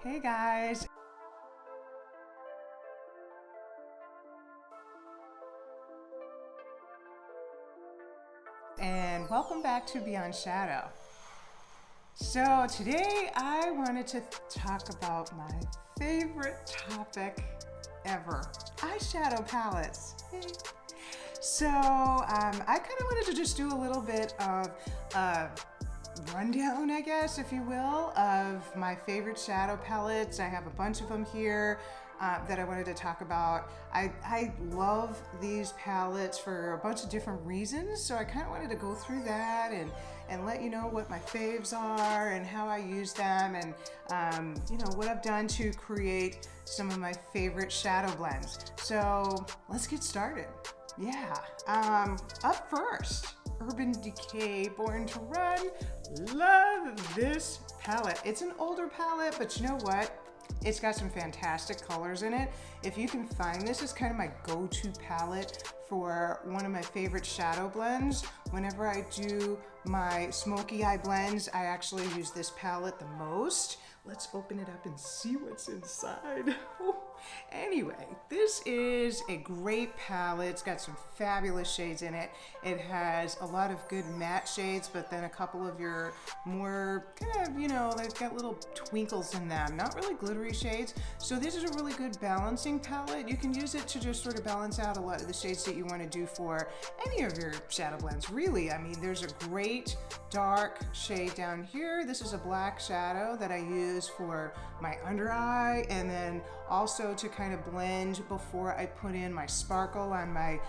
Hey guys. And welcome back to Beyond Shadow. So today I wanted to talk about my favorite topic ever, eyeshadow palettes. So I kind of wanted to just do a little bit of rundown, I guess, if you will, of my favorite shadow palettes. I have a bunch of them here that I wanted to talk about. I love these palettes for a bunch of different reasons, so I kind of wanted to go through that and let you know what my faves are and how I use them, and you know, what I've done to create some of my favorite shadow blends. So let's get started. Yeah, up first, Urban Decay Born to Run. Love this palette. It's an older palette, but you know what? It's got some fantastic colors in it. If you can find this, it's kind of my go-to palette for one of my favorite shadow blends. Whenever I do my smoky eye blends, I actually use this palette the most. Let's open it up and see what's inside. Anyway, this is a great palette. It's got some fabulous shades in it. It has a lot of good matte shades, but then a couple of your more kind of, you know, they've got little twinkles in them, not really glittery shades. So this is a really good balancing palette. You can use it to just sort of balance out a lot of the shades that you want to do for any of your shadow blends, really. I mean, there's a great dark shade down here. This is a black shadow that I use for my under eye, and then also to kind of blend before I put in my sparkle on my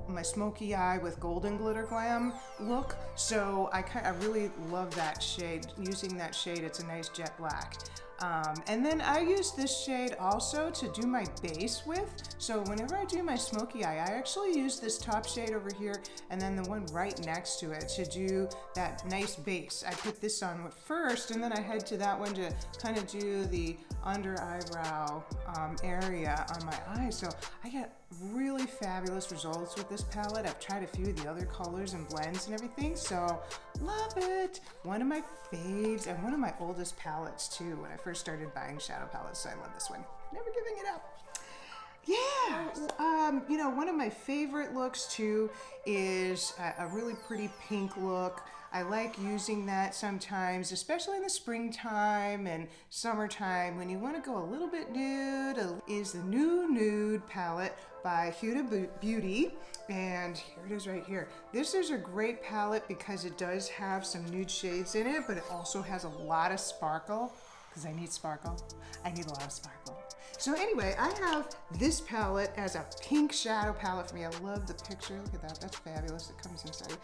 my smoky eye with golden glitter glam look. So I really love that shade, using that shade. It's a nice jet black. And then I use this shade also to do my base with. So whenever I do my smoky eye, I actually use this top shade over here and then the one right next to it to do that nice base. I put this on first, and then I head to that one to kind of do the under eyebrow area on my eye. So I get really fabulous results with this palette. I've tried a few of the other colors and blends and everything, so love it. One of my faves and one of my oldest palettes too, when I first started buying shadow palettes, so I love this one. Never giving it up. Yeah, you know, one of my favorite looks too is a really pretty pink look. I like using that sometimes, especially in the springtime and summertime when you want to go a little bit nude. Is the new Nude palette by Huda Beauty, and here it is right here. This is a great palette because it does have some nude shades in it, but it also has a lot of sparkle, because I need sparkle. I need a lot of sparkle. So anyway, I have this palette as a pink shadow palette for me. I love the picture. Look at that. That's fabulous. It comes inside.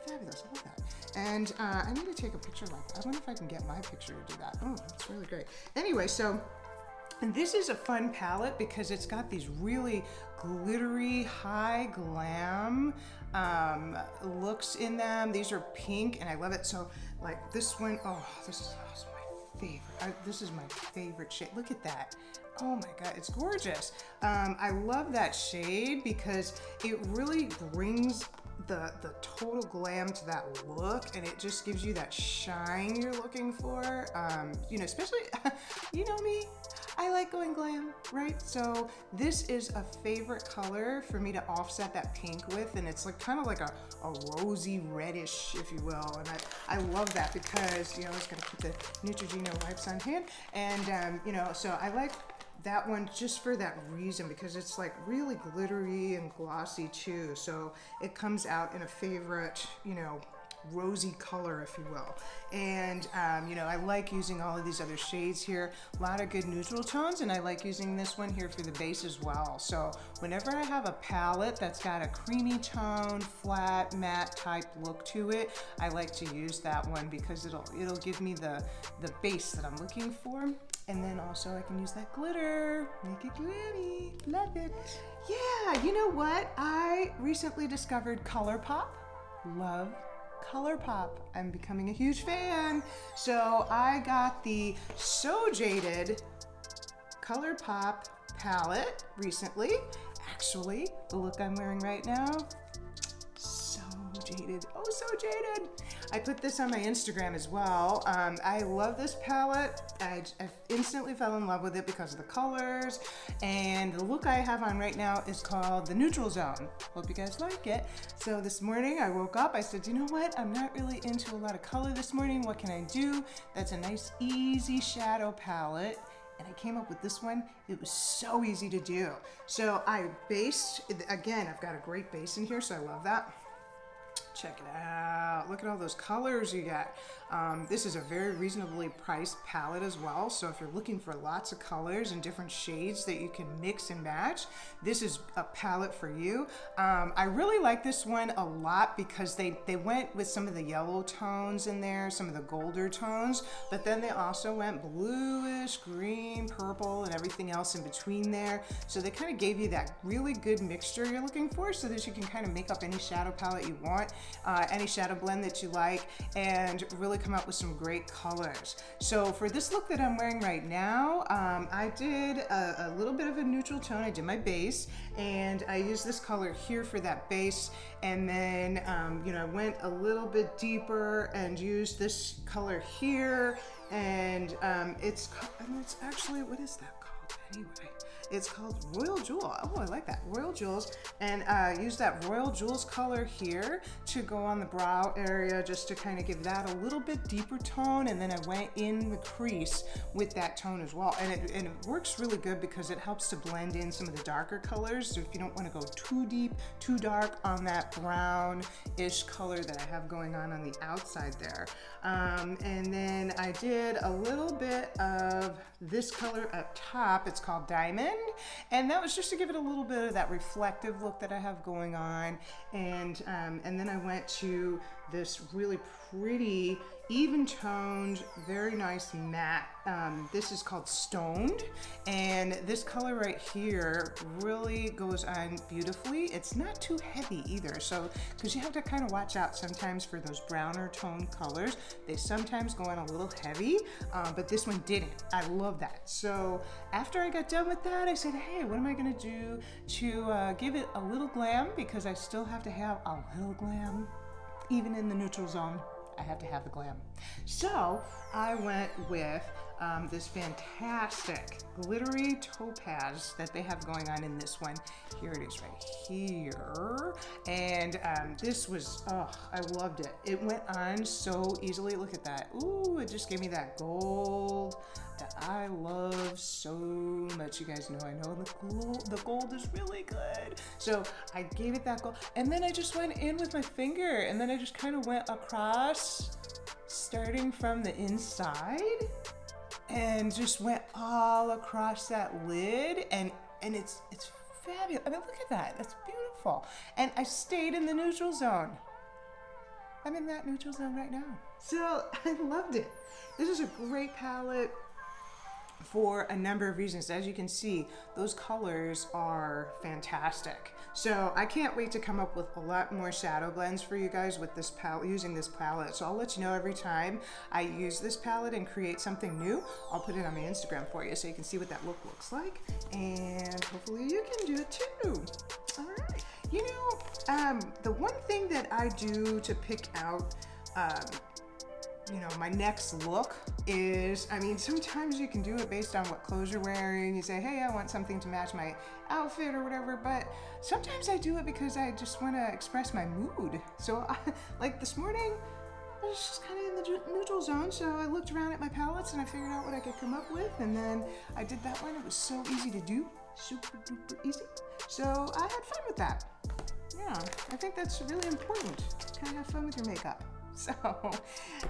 Fabulous. I love that. And I need to take a picture like that. I wonder if I can get my picture to do that. Oh, that's really great. Anyway, so and this is a fun palette because it's got these really glittery, high glam looks in them. These are pink, and I love it. So like this one, oh, this is my favorite. This is my favorite shade. Look at that. Oh my God, it's gorgeous. I love that shade because it really brings the total glam to that look, and it just gives you that shine you're looking for. You know, especially, you know me, I like going glam, right? So this is a favorite color for me to offset that pink with, and it's like kind of like a rosy reddish, if you will. And I love that because, you know, I was gonna keep the Neutrogena wipes on hand, and you know, so I like that one just for that reason, because it's like really glittery and glossy too. So it comes out in a favorite, you know, rosy color, if you will. And you know, I like using all of these other shades here, a lot of good neutral tones, and I like using this one here for the base as well. So whenever I have a palette that's got a creamy tone, flat, matte type look to it, I like to use that one because it'll give me the base that I'm looking for. And then also I can use that glitter, make it glammy. Love it. Yeah, you know what? I recently discovered ColourPop. Love ColourPop. I'm becoming a huge fan. So I got the So Jaded ColourPop palette recently. Actually, the look I'm wearing right now, so jaded. Oh, so jaded. I put this on my Instagram as well. I love this palette. I instantly fell in love with it because of the colors, and the look I have on right now is called the Neutral Zone. Hope you guys like it. So this morning I woke up, I said, you know what? I'm not really into a lot of color this morning. What can I do? That's a nice, easy shadow palette. And I came up with this one. It was so easy to do. So I based, again, I've got a great base in here, so I love that. Check it out. Look at all those colors you got. This is a very reasonably priced palette as well. So if you're looking for lots of colors and different shades that you can mix and match, this is a palette for you. I really like this one a lot because they went with some of the yellow tones in there, some of the golder tones, but then they also went bluish, green, purple, and everything else in between there. So they kind of gave you that really good mixture you're looking for so that you can kind of make up any shadow palette you want. Any shadow blend that you like, and really come out with some great colors. So for this look that I'm wearing right now, I did a little bit of a neutral tone. I did my base, and I used this color here for that base, and then you know, I went a little bit deeper and used this color here, and it's actually, what is that called anyway? It's called Royal Jewel. Oh, I like that. Royal Jewels. And use that Royal Jewels color here to go on the brow area, just to kind of give that a little bit deeper tone. And then I went in the crease with that tone as well. And it works really good because it helps to blend in some of the darker colors. So if you don't want to go too deep, too dark on that brown-ish color that I have going on the outside there. And then I did a little bit of this color up top. It's called Diamond. And that was just to give it a little bit of that reflective look that I have going on. And then I went to this really pretty, even toned, very nice matte. This is called Stoned. And this color right here really goes on beautifully. It's not too heavy either. So, because you have to kind of watch out sometimes for those browner toned colors. They sometimes go on a little heavy, but this one didn't. I love that. So after I got done with that, I said, hey, what am I gonna do to give it a little glam? Because I still have to have a little glam. Even in the neutral zone, I have to have the glam. So I went with this fantastic glittery topaz that they have going on in this one. Here it is right here. And this was, oh, I loved it. It went on so easily. Look at that. Ooh, it just gave me that gold that I love so much. You guys know I know the gold is really good. So I gave it that gold. And then I just went in with my finger, and then I just kind of went across, starting from the inside, and just went all across that lid, and it's fabulous. I mean, look at that. That's beautiful. And I stayed in the neutral zone. I'm in that neutral zone right now. So I loved it. This is a great palette for a number of reasons. As you can see, those colors are fantastic. So I can't wait to come up with a lot more shadow blends for you guys with this palette, using this palette. So I'll let you know every time I use this palette and create something new. I'll put it on my Instagram for you so you can see what that look looks like, and hopefully you can do it too. All right. You know, the one thing that I do to pick out you know, my next look is, I mean, sometimes you can do it based on what clothes you're wearing. You say, hey, I want something to match my outfit or whatever, but sometimes I do it because I just want to express my mood. So like this morning, I was just kind of in the neutral zone, so I looked around at my palettes and I figured out what I could come up with, and then I did that one. It was so easy to do, super duper easy. So I had fun with that. Yeah, I think that's really important. Kind of have fun with your makeup. So,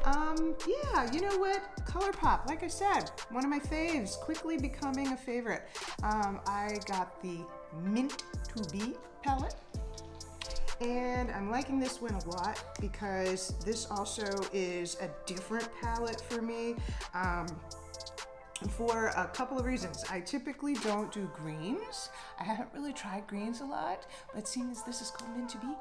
yeah, you know what? ColourPop, like I said, one of my faves, quickly becoming a favorite. I got the Mint to Be palette, and I'm liking this one a lot because this also is a different palette for me. For a couple of reasons. I typically don't do greens. I haven't really tried greens a lot, but seeing as this is called Mint to Be,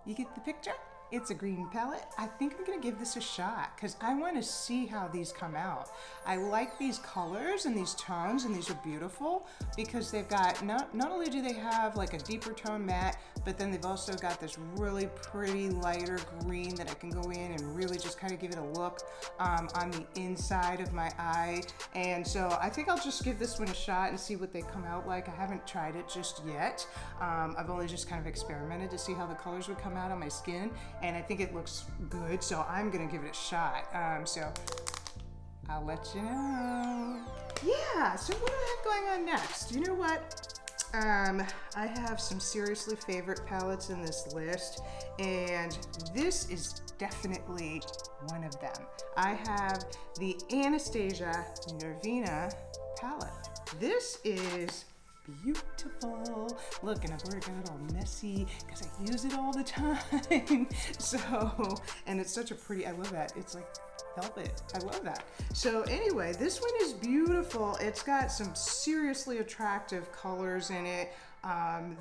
you get the picture? It's a green palette. I think I'm gonna give this a shot because I want to see how these come out. I like these colors and these tones, and these are beautiful because they've got, not only do they have like a deeper tone matte, but then they've also got this really pretty lighter green that I can go in and really just kind of give it a look on the inside of my eye. And so I think I'll just give this one a shot and see what they come out like. I haven't tried it just yet. I've only just kind of experimented to see how the colors would come out on my skin, and I think it looks good, so I'm gonna give it a shot. So I'll let you know. Yeah, so what do I have going on next? You know what? I have some seriously favorite palettes in this list, and this is definitely one of them. I have the Anastasia Norvina palette. This is beautiful. Look, and I've already got it all messy because I use it all the time. So, and it's such a pretty, I love that. It's like velvet. I love that. So anyway, this one is beautiful. It's got some seriously attractive colors in it.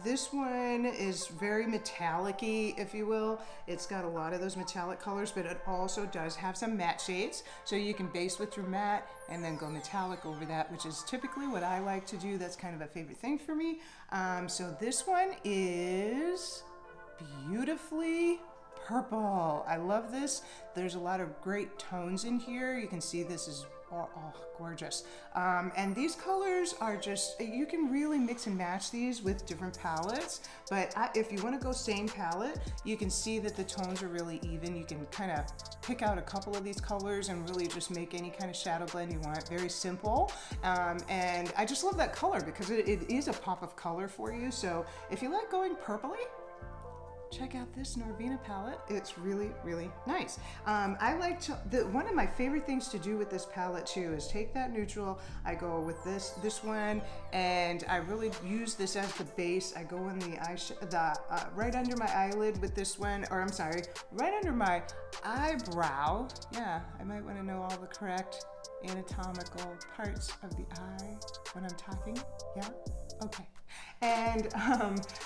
This one is very metallic-y, if you will. It's got a lot of those metallic colors, but it also does have some matte shades. So you can base with your matte and then go metallic over that, which is typically what I like to do. That's kind of a favorite thing for me. So this one is beautifully purple. I love this. There's a lot of great tones in here. You can see this is gorgeous. And these colors are just, you can really mix and match these with different palettes, but if you want to go same palette, you can see that the tones are really even. You can kind of pick out a couple of these colors and really just make any kind of shadow blend you want. Very simple. And I just love that color because it is a pop of color for you. So if you like going purpley, check out this Norvina palette. It's really, really nice. I like to, one of my favorite things to do with this palette too is take that neutral, I go with this one, and I really use this as the base. I go in the right under my eyelid with this one, or I'm sorry, right under my eyebrow. Yeah, I might want to know all the correct anatomical parts of the eye when I'm talking. Yeah, okay. And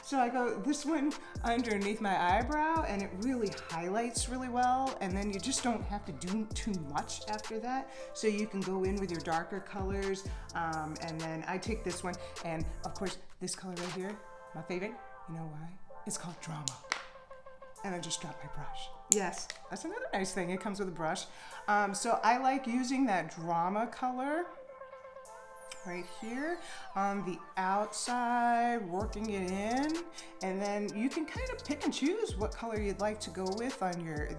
so I go this one underneath my eyebrow, and it really highlights really well, and then you just don't have to do too much after that. So you can go in with your darker colors, and then I take this one, and of course this color right here, my favorite. You know why? It's called Drama. And I just dropped my brush. Yes, that's another nice thing. It comes with a brush. So I like using that Drama color right here on the outside, working it in, and then you can kind of pick and choose what color you'd like to go with on your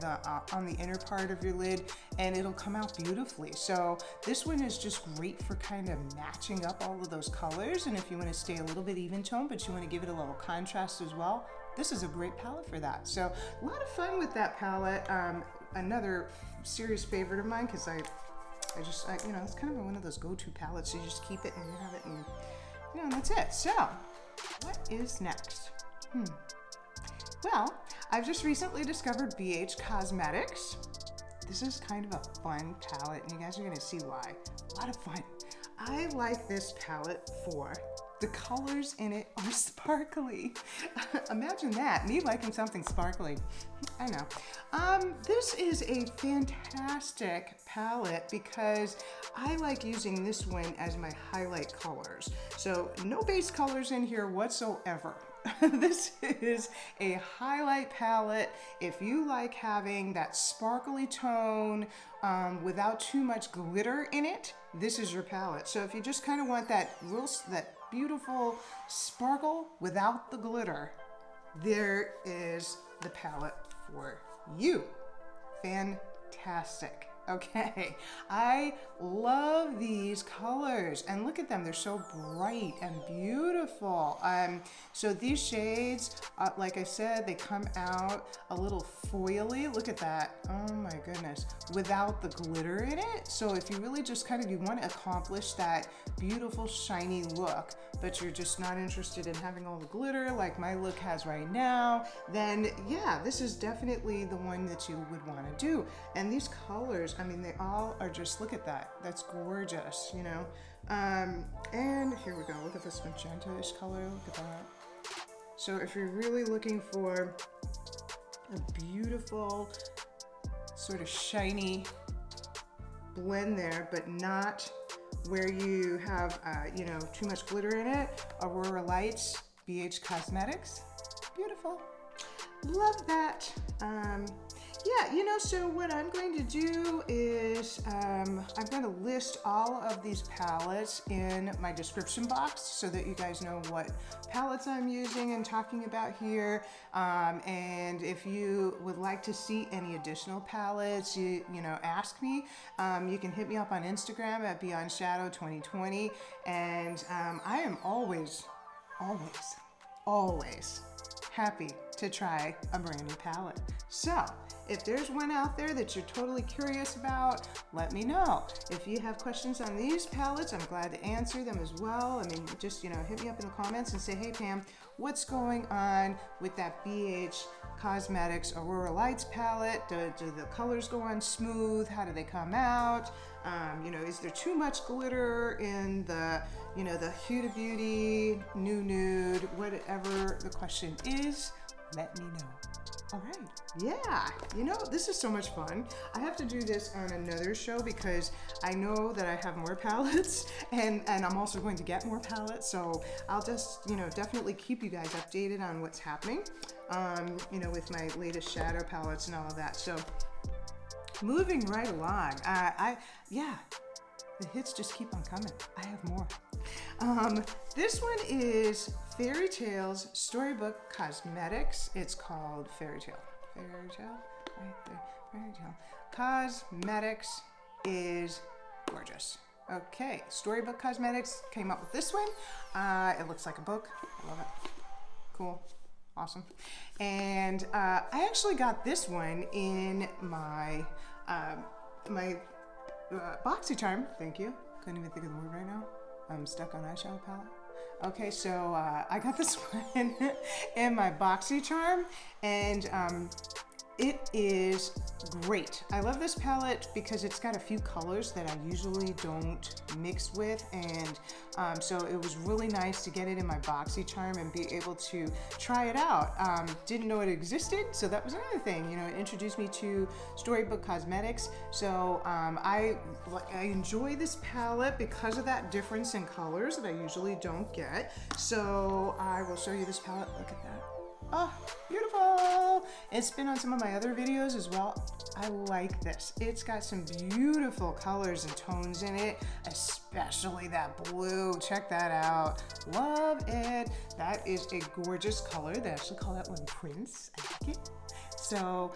on the inner part of your lid, and it'll come out beautifully. So this one is just great for kind of matching up all of those colors, and if you want to stay a little bit even tone but you want to give it a little contrast as well, this is a great palette for that. So a lot of fun with that palette. Another serious favorite of mine, because I you know, it's kind of one of those go-to palettes. You just keep it and you have it, and you know, and that's it. So, what is next? Well, I've just recently discovered BH Cosmetics. This is kind of a fun palette, and you guys are gonna see why. A lot of fun. I like this palette for the colors in it are sparkly. Imagine that, me liking something sparkly. I know. This is a fantastic palette because I like using this one as my highlight colors. So no base colors in here whatsoever. This is a highlight palette. If you like having that sparkly tone without too much glitter in it, this is your palette. So if you just kind of want that beautiful sparkle without the glitter, there is the palette for you. Fantastic. Okay, I love these colors, and look at them, they're so bright and beautiful. So these shades, like I said, they come out a little foily. Look at that, oh my goodness, without the glitter in it. So if you really just kind of, you want to accomplish that beautiful shiny look, but you're just not interested in having all the glitter like my look has right now, then yeah, this is definitely the one that you would want to do. And these colors, I mean, they all are just, look at that. That's gorgeous, you know? And here we go. Look at this magenta-ish color. Look at that. So if you're really looking for a beautiful sort of shiny blend there, but not where you have, you know, too much glitter in it. Aurora Lights, BH Cosmetics. Beautiful. Love that. Yeah, you know, so what I'm going to do is I'm going to list all of these palettes in my description box so that you guys know what palettes I'm using and talking about here. And if you would like to see any additional palettes, you know, ask me. You can hit me up on Instagram at Beyond Shadow 2020. And I am always happy to try a brand new palette. So if there's one out there that you're totally curious about, let me know. If you have questions on these palettes, I'm glad to answer them as well. I mean, just, you know, hit me up in the comments and say, hey Pam, what's going on with that BH Cosmetics Aurora Lights palette? Do the colors go on smooth? How do they come out? You know, is there too much glitter in the, you know, the Huda Beauty, Nude, whatever the question is, let me know. All right, yeah, you know, this is so much fun. I have to do this on another show because I know that I have more palettes and I'm also going to get more palettes. So I'll just, you know, definitely keep you guys updated on what's happening, you know, with my latest shadow palettes and all of that. So moving right along, yeah, the hits just keep on coming. I have more. This one is Fairy Tales Storybook Cosmetics. It's called Fairy Tale. Fairy Tale? Right there. Fairy Tale. Cosmetics is gorgeous. Okay, Storybook Cosmetics came up with this one. It looks like a book. I love it. Cool. Awesome. And I actually got this one in my BoxyCharm. Thank you. Couldn't even think of the word right now. I'm stuck on eyeshadow palette. Okay, so I got this one in my BoxyCharm, and it is great. I love this palette because it's got a few colors that I usually don't mix with, and so it was really nice to get it in my BoxyCharm and be able to try it out. Didn't know it existed, so that was another thing. You know, it introduced me to Storybook Cosmetics, so I enjoy this palette because of that difference in colors that I usually don't get. So I will show you this palette. Look at that. Oh, beautiful. It's been on some of my other videos as well. I like this. It's got some beautiful colors and tones in it, especially that blue. Check that out. Love it. That is a gorgeous color. They actually call that one Prince. I like it. So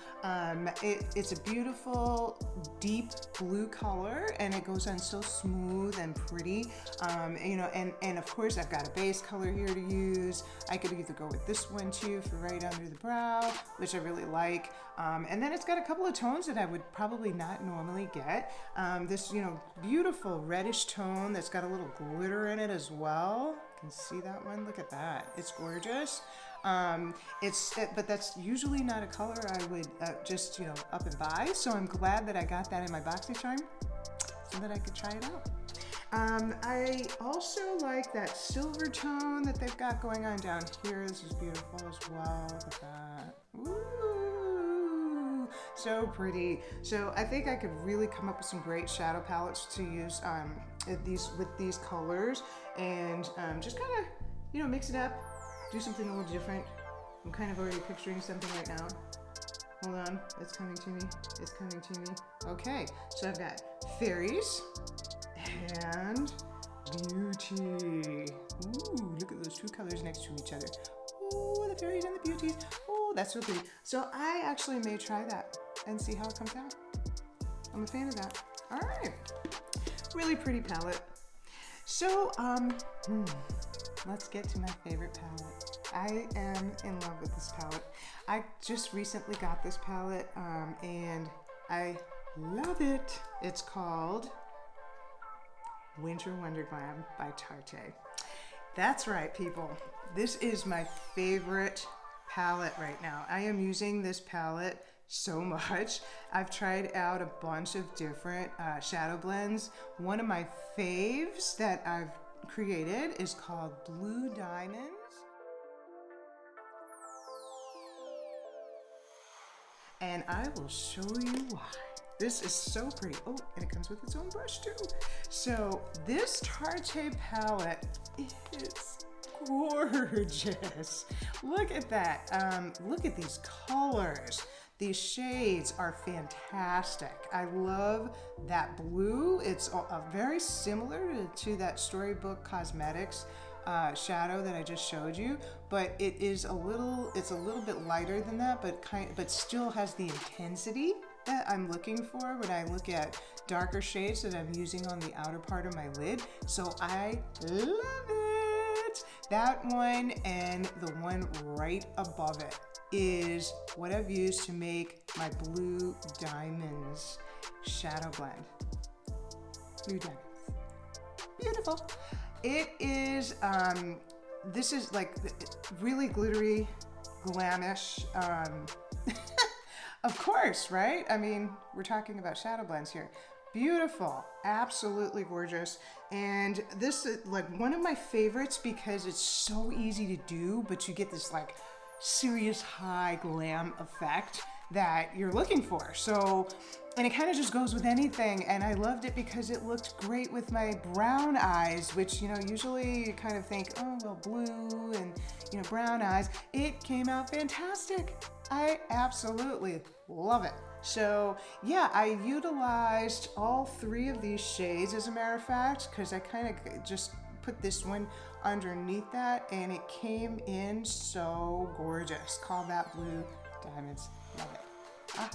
it's a beautiful deep blue color, and it goes on so smooth and pretty. You know, and of course I've got a base color here to use. I could either go with this one too for right under the brow, which I really like. And then it's got a couple of tones that I would probably not normally get. This, you know, beautiful reddish tone that's got a little glitter in it as well. You can see that one. Look at that. It's gorgeous. But that's usually not a color I would just, you know, up and buy. So I'm glad that I got that in my BoxyCharm so that I could try it out. I also like that silver tone that they've got going on down here. This is beautiful as well. Look at that. Ooh, so pretty. So I think I could really come up with some great shadow palettes to use with these colors, and just kind of, you know, mix it up. Do something a little different. I'm kind of already picturing something right now. Hold on, it's coming to me. It's coming to me. Okay, so I've got fairies and beauty. Ooh, look at those two colors next to each other. Ooh, the fairies and the beauties. Oh, that's so pretty. So I actually may try that and see how it comes out. I'm a fan of that. All right, really pretty palette. So, let's get to my favorite palette. I am in love with this palette. I just recently got this palette and I love it. It's called Winter Wonderglam by Tarte. That's right, people. This is my favorite palette right now. I am using this palette so much. I've tried out a bunch of different shadow blends. One of my faves that I've created is called Blue Diamonds. and I will show you why. This is so pretty. Oh, and it comes with its own brush too. So this Tarte palette is gorgeous. Look at that. Look at these colors. These shades are fantastic. I love that blue. It's very similar to that Storybook Cosmetics shadow that I just showed you, but it's a little bit lighter than that, but still has the intensity that I'm looking for when I look at darker shades that I'm using on the outer part of my lid. So I love it. That one and the one right above it is what I've used to make my Blue Diamonds shadow blend. Blue Diamonds. Beautiful. It is, this is like really glittery, glamish. Of course, right? I mean, we're talking about shadow blends here. Beautiful, absolutely gorgeous. And this is like one of my favorites because it's so easy to do, but you get this like serious high glam effect that you're looking for. So, and it kind of just goes with anything. And I loved it because it looked great with my brown eyes, which, you know, usually you kind of think, oh, well, blue and, you know, brown eyes. It came out fantastic. I absolutely love it. So yeah, I utilized all three of these shades, as a matter of fact, because I kind of just put this one underneath that and it came in so gorgeous. Call that Blue Diamonds. Love it. Ah,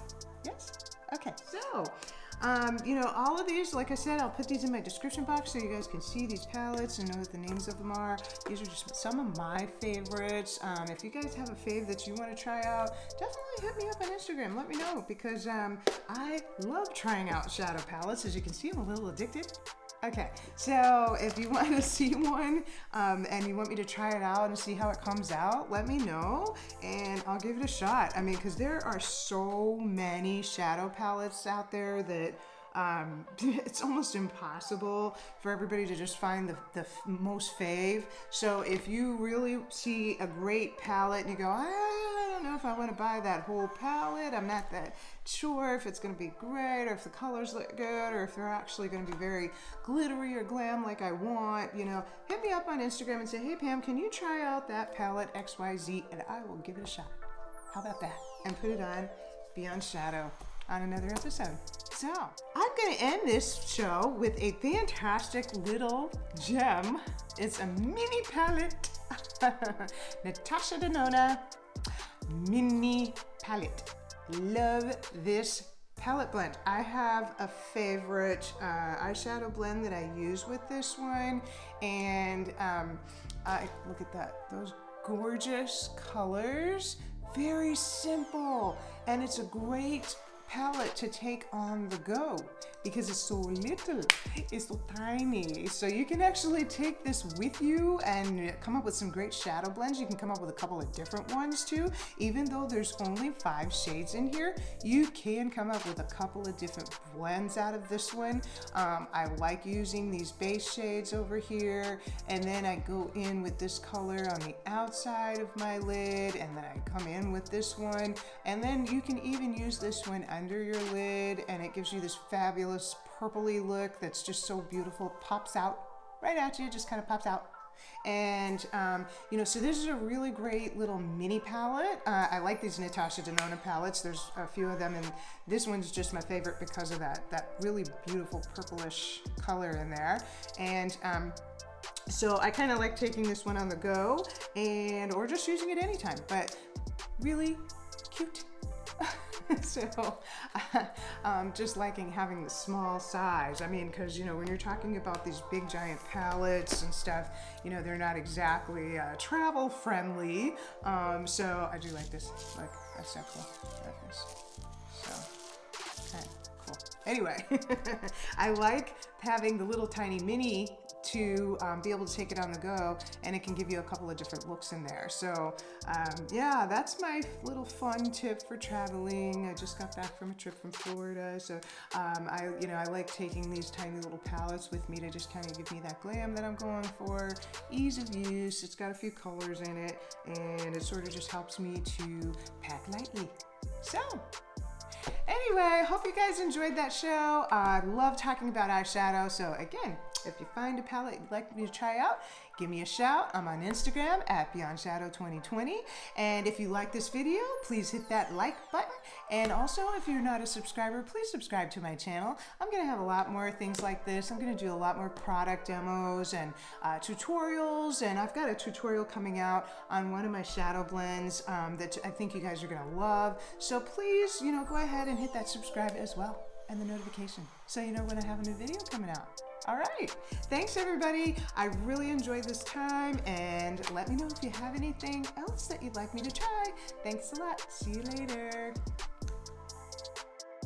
yes. Okay, so you know, all of these, like I said, I'll put these in my description box so you guys can see these palettes and know what the names of them are. These are just some of my favorites. If you guys have a fave that you want to try out, definitely hit me up on Instagram. Let me know because I love trying out shadow palettes. As you can see, I'm a little addicted. Okay, so if you want to see one and you want me to try it out and see how it comes out, let me know and I'll give it a shot. I mean, because there are so many shadow palettes out there that it's almost impossible for everybody to just find the most fave. So if you really see a great palette and you go, I don't know if I want to buy that whole palette, I'm not that sure if it's going to be great or if the colors look good or if they're actually going to be very glittery or glam like I want, you know, hit me up on Instagram and say, hey Pam, can you try out that palette XYZ, and I will give it a shot. How about that? And put it on Beyond Shadow on another episode. So I'm going to end this show with a fantastic little gem. It's a mini palette. Natosha Denona mini palette. Love this palette blend. I have a favorite eyeshadow blend that I use with this one, and I look at that, those gorgeous colors. Very simple, and it's a great palette to take on the go because it's so little, it's so tiny. So you can actually take this with you and come up with some great shadow blends. You can come up with a couple of different ones too. Even though there's only 5 shades in here, you can come up with a couple of different blends out of this one. I like using these base shades over here, and then I go in with this color on the outside of my lid, and then I come in with this one, and then you can even use this one under your lid, and it gives you this fabulous purpley look that's just so beautiful. Pops out right at you, just kind of pops out. And you know, so this is a really great little mini palette. I like these Natosha Denona palettes. There's a few of them, and this one's just my favorite because of that really beautiful purplish color in there. And so I kind of like taking this one on the go, and or just using it anytime, but really cute. So just liking having the small size. I mean, because, you know, when you're talking about these big giant palettes and stuff, you know, they're not exactly travel friendly. So I do like this. Like, that's so cool. I like this. So, okay, cool. Anyway, I like having the little tiny mini to be able to take it on the go, and it can give you a couple of different looks in there. So yeah, that's my little fun tip for traveling. I just got back from a trip from Florida, so I like taking these tiny little palettes with me to just kind of give me that glam that I'm going for. Ease of use, it's got a few colors in it, and it sort of just helps me to pack lightly. So Anyway, hope you guys enjoyed that show. I love talking about eyeshadow. So again, if you find a palette you'd like me to try out, give me a shout. I'm on Instagram at BeyondShadow2020. And if you like this video, please hit that like button. And also, if you're not a subscriber, please subscribe to my channel. I'm going to have a lot more things like this. I'm going to do a lot more product demos and tutorials. And I've got a tutorial coming out on one of my shadow blends that I think you guys are going to love. So please, go ahead and hit that subscribe as well, and the notification, so you know when I have a new video coming out. All right. Thanks, everybody. I really enjoyed this time, and let me know if you have anything else that you'd like me to try. Thanks a lot. See you later.